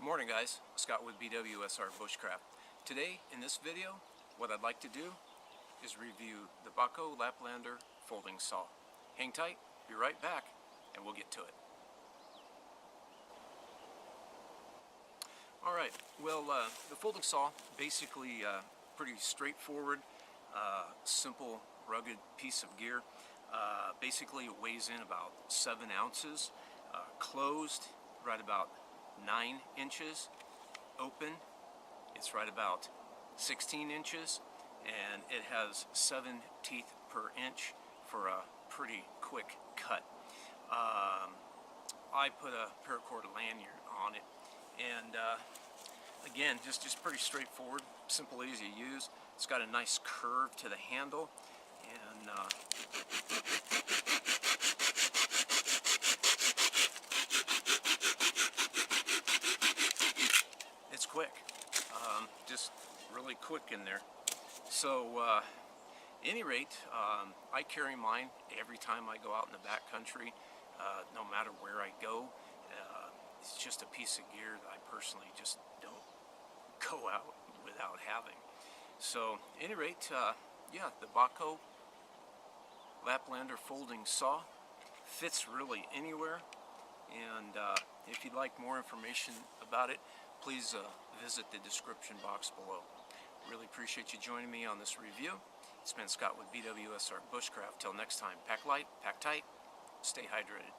Morning guys, Scott with BWSR Bushcraft. Today in this video, what I'd like to do is review the Bacho Laplander folding saw. Hang tight, be right back, and we'll get to it. Alright, well the folding saw, basically pretty straightforward, simple, rugged piece of gear. Basically it weighs in about 7 ounces, closed right about 9 inches, open it's right about 16 inches, and it has 7 teeth per inch for a pretty quick cut. I put a paracord lanyard on it, and again, just pretty straightforward, simple, easy to use. It's got a nice curve to the handle, and it's quick, just really quick in there. So any rate, I carry mine every time I go out in the backcountry, no matter where I go. It's just a piece of gear that I personally just don't go out without having. So any rate, yeah, the Bacho Laplander folding saw fits really anywhere, and if you'd like more information about it, please visit the description box below. Really appreciate you joining me on this review. It's been Scott with BWSR Bushcraft. Till next time, pack light, pack tight, stay hydrated.